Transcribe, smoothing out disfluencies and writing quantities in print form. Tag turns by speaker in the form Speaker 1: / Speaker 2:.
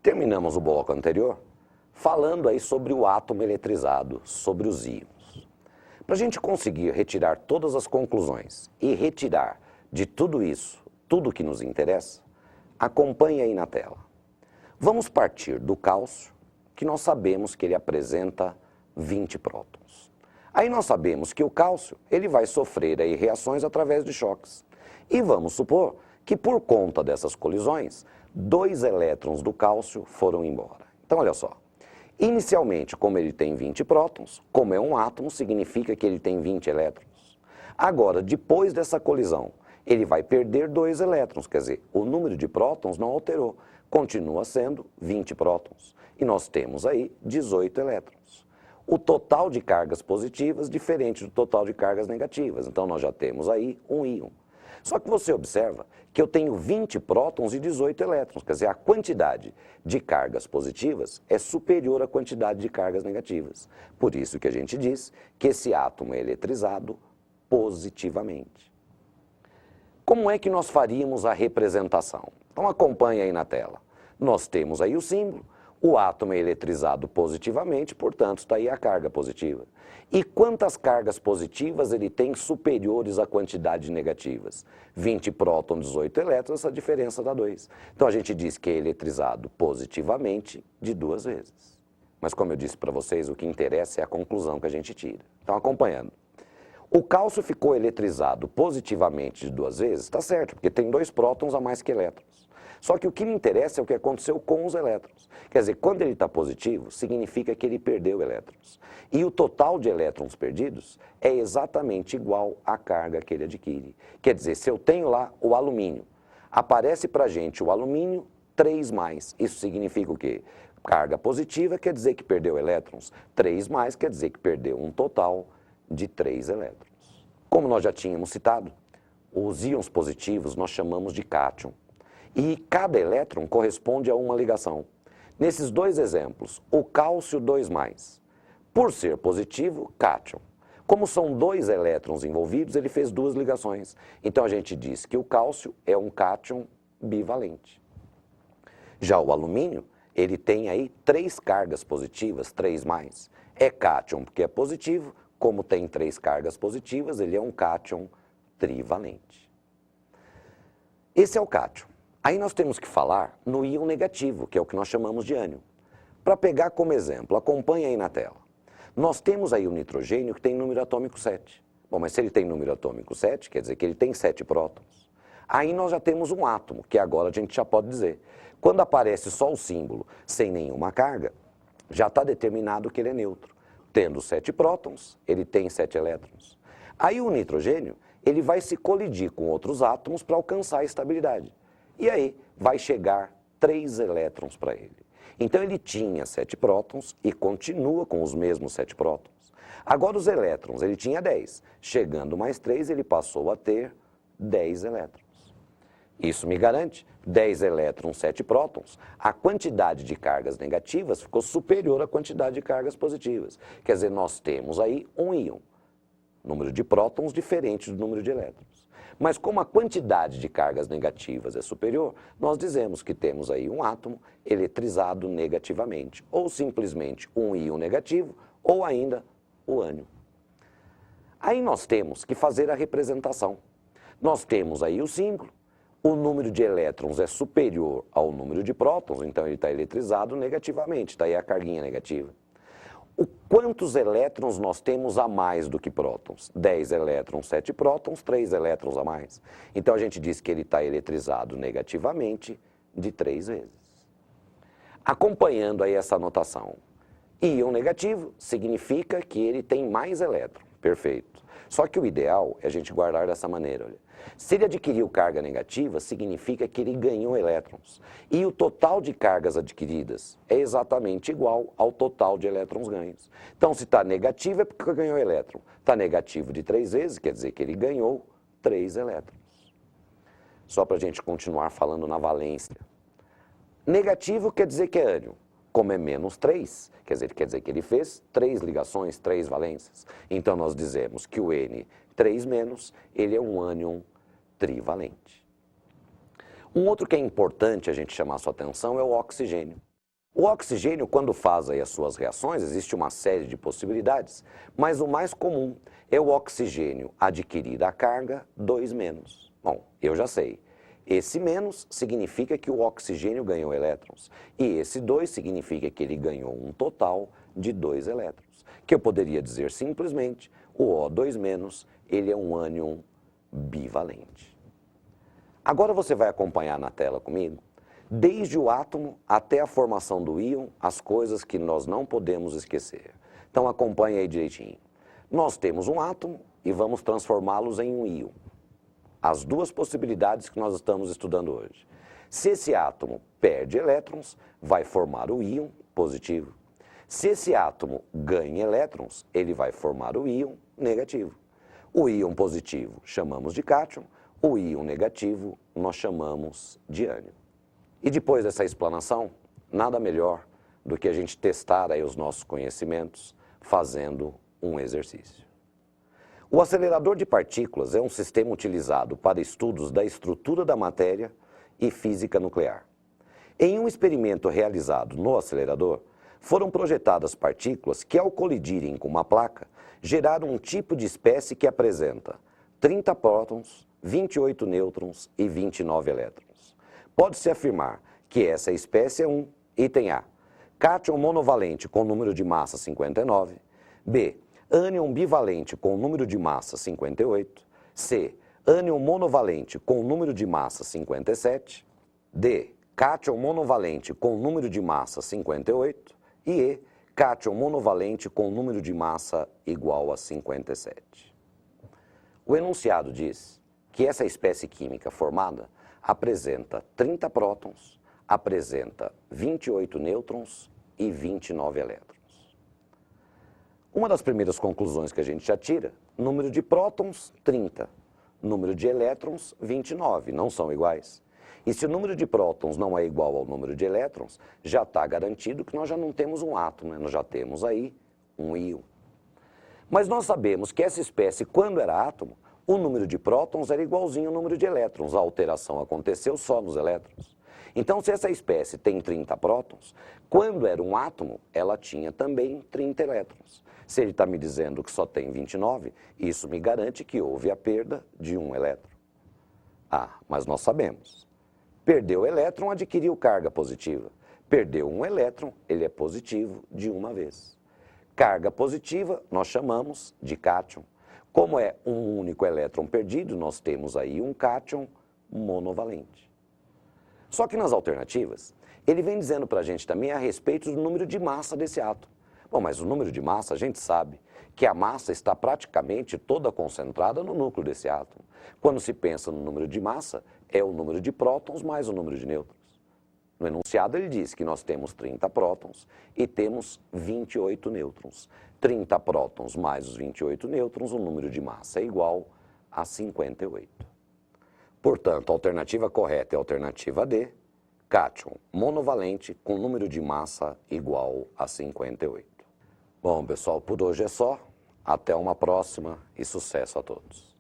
Speaker 1: Terminamos o bloco anterior falando aí sobre o átomo eletrizado, sobre os íons. Para a gente conseguir retirar todas as conclusões e retirar de tudo isso, tudo que nos interessa, acompanhe aí na tela. Vamos partir do cálcio, que nós sabemos que ele apresenta 20 prótons. Aí nós sabemos que o cálcio ele vai sofrer aí reações através de choques. E vamos supor que por conta dessas colisões, 2 elétrons do cálcio foram embora. Então olha só, inicialmente como ele tem 20 prótons, como é um átomo, significa que ele tem 20 elétrons. Agora, depois dessa colisão, ele vai perder 2 elétrons, quer dizer, o número de prótons não alterou, continua sendo 20 prótons. E nós temos aí 18 elétrons. O total de cargas positivas diferente do total de cargas negativas, então nós já temos aí um íon. Só que você observa que eu tenho 20 prótons e 18 elétrons, quer dizer, a quantidade de cargas positivas é superior à quantidade de cargas negativas. Por isso que a gente diz que esse átomo é eletrizado positivamente. Como é que nós faríamos a representação? Então acompanhe aí na tela. Nós temos aí o símbolo, o átomo é eletrizado positivamente, portanto está aí a carga positiva. E quantas cargas positivas ele tem superiores à quantidade de negativas? 20 prótons, 18 elétrons, essa diferença dá 2. Então a gente diz que é eletrizado positivamente de 2 vezes. Mas como eu disse para vocês, o que interessa é a conclusão que a gente tira. Então acompanhando. O cálcio ficou eletrizado positivamente de 2 vezes, está certo, porque tem 2 prótons a mais que elétrons. Só que o que me interessa é o que aconteceu com os elétrons. Quer dizer, quando ele está positivo, significa que ele perdeu elétrons. E o total de elétrons perdidos é exatamente igual à carga que ele adquire. Quer dizer, se eu tenho lá o alumínio, aparece para a gente o alumínio 3+. Isso significa o quê? Carga positiva quer dizer que perdeu elétrons. 3+ quer dizer que perdeu um total de 3 elétrons. Como nós já tínhamos citado, os íons positivos nós chamamos de cátion. E cada elétron corresponde a uma ligação. Nesses 2 exemplos, o cálcio 2+, por ser positivo, cátion. Como são 2 elétrons envolvidos, ele fez 2 ligações. Então a gente diz que o cálcio é um cátion bivalente. Já o alumínio, ele tem aí 3 cargas positivas, 3+. É cátion porque é positivo, como tem 3 cargas positivas, ele é um cátion trivalente. Esse é o cátion. Aí nós temos que falar no íon negativo, que é o que nós chamamos de ânion. Para pegar como exemplo, acompanhe aí na tela. Nós temos aí o nitrogênio que tem número atômico 7. Bom, mas se ele tem número atômico 7, quer dizer que ele tem 7 prótons. Aí nós já temos um átomo, que agora a gente já pode dizer. Quando aparece só o símbolo sem nenhuma carga, já está determinado que ele é neutro. Tendo 7 prótons, ele tem 7 elétrons. Aí o nitrogênio, ele vai se colidir com outros átomos para alcançar a estabilidade. E aí vai chegar 3 elétrons para ele. Então ele tinha 7 prótons e continua com os mesmos 7 prótons. Agora os elétrons, ele tinha 10. Chegando mais 3, ele passou a ter 10 elétrons. Isso me garante 10 elétrons, 7 prótons. A quantidade de cargas negativas ficou superior à quantidade de cargas positivas. Quer dizer, nós temos aí um íon. Número de prótons diferente do número de elétrons. Mas como a quantidade de cargas negativas é superior, nós dizemos que temos aí um átomo eletrizado negativamente, ou simplesmente um íon negativo, ou ainda o ânion. Aí nós temos que fazer a representação. Nós temos aí o símbolo, o número de elétrons é superior ao número de prótons, então ele está eletrizado negativamente, está aí a carguinha negativa. Quantos elétrons nós temos a mais do que prótons? 10 elétrons, 7 prótons, 3 elétrons a mais. Então a gente diz que ele está eletrizado negativamente de 3 vezes. Acompanhando aí essa anotação, íon negativo significa que ele tem mais elétron, perfeito. Só que o ideal é a gente guardar dessa maneira, olha. Se ele adquiriu carga negativa, significa que ele ganhou elétrons. E o total de cargas adquiridas é exatamente igual ao total de elétrons ganhos. Então, se está negativo é porque ganhou elétron. Está negativo de 3 vezes, quer dizer que ele ganhou 3 elétrons. Só para a gente continuar falando na valência. Negativo quer dizer que é ânion. Como é menos 3, quer dizer que ele fez 3 ligações, 3 valências. Então, nós dizemos que o N3-, ele é um ânion trivalente. Um outro que é importante a gente chamar a sua atenção é o oxigênio. O oxigênio, quando faz aí as suas reações, existe uma série de possibilidades, mas o mais comum é o oxigênio adquirir a carga 2-. Bom, eu já sei. Esse menos significa que o oxigênio ganhou elétrons, e esse 2 significa que ele ganhou um total de 2 elétrons, que eu poderia dizer simplesmente, o O2-, ele é um ânion bivalente. Agora você vai acompanhar na tela comigo, desde o átomo até a formação do íon, as coisas que nós não podemos esquecer. Então acompanhe aí direitinho. Nós temos um átomo e vamos transformá-los em um íon. As duas possibilidades que nós estamos estudando hoje. Se esse átomo perde elétrons, vai formar o íon positivo. Se esse átomo ganha elétrons, ele vai formar o íon negativo. O íon positivo chamamos de cátion, o íon negativo nós chamamos de ânion. E depois dessa explanação, nada melhor do que a gente testar aí os nossos conhecimentos fazendo um exercício. O acelerador de partículas é um sistema utilizado para estudos da estrutura da matéria e física nuclear. Em um experimento realizado no acelerador, foram projetadas partículas que, ao colidirem com uma placa, geraram um tipo de espécie que apresenta 30 prótons, 28 nêutrons e 29 elétrons. Pode-se afirmar que essa espécie é um item A, cátion monovalente com número de massa 59, B, ânion bivalente com número de massa 58, C, ânion monovalente com número de massa 57, D, cátion monovalente com número de massa 58 e E, cátion monovalente com número de massa igual a 57. O enunciado diz que essa espécie química formada apresenta 30 prótons, apresenta 28 nêutrons e 29 elétrons. Uma das primeiras conclusões que a gente já tira, número de prótons, 30. Número de elétrons, 29, não são iguais. E se o número de prótons não é igual ao número de elétrons, já está garantido que nós já não temos um átomo, né? Nós já temos aí um íon. Mas nós sabemos que essa espécie, quando era átomo, o número de prótons era igualzinho ao número de elétrons, a alteração aconteceu só nos elétrons. Então, se essa espécie tem 30 prótons, quando era um átomo, ela tinha também 30 elétrons. Se ele está me dizendo que só tem 29, isso me garante que houve a perda de um elétron. Ah, mas nós sabemos. Perdeu elétron, adquiriu carga positiva. Perdeu um elétron, ele é positivo de uma vez. Carga positiva nós chamamos de cátion. Como é um único elétron perdido, nós temos aí um cátion monovalente. Só que nas alternativas, ele vem dizendo para a gente também a respeito do número de massa desse átomo. Bom, mas o número de massa, a gente sabe que a massa está praticamente toda concentrada no núcleo desse átomo. Quando se pensa no número de massa, é o número de prótons mais o número de nêutrons. No enunciado ele diz que nós temos 30 prótons e temos 28 nêutrons. 30 prótons mais os 28 nêutrons, o número de massa é igual a 58. Portanto, a alternativa correta é a alternativa D, cátion monovalente com número de massa igual a 58. Bom, pessoal, por hoje é só. Até uma próxima e sucesso a todos.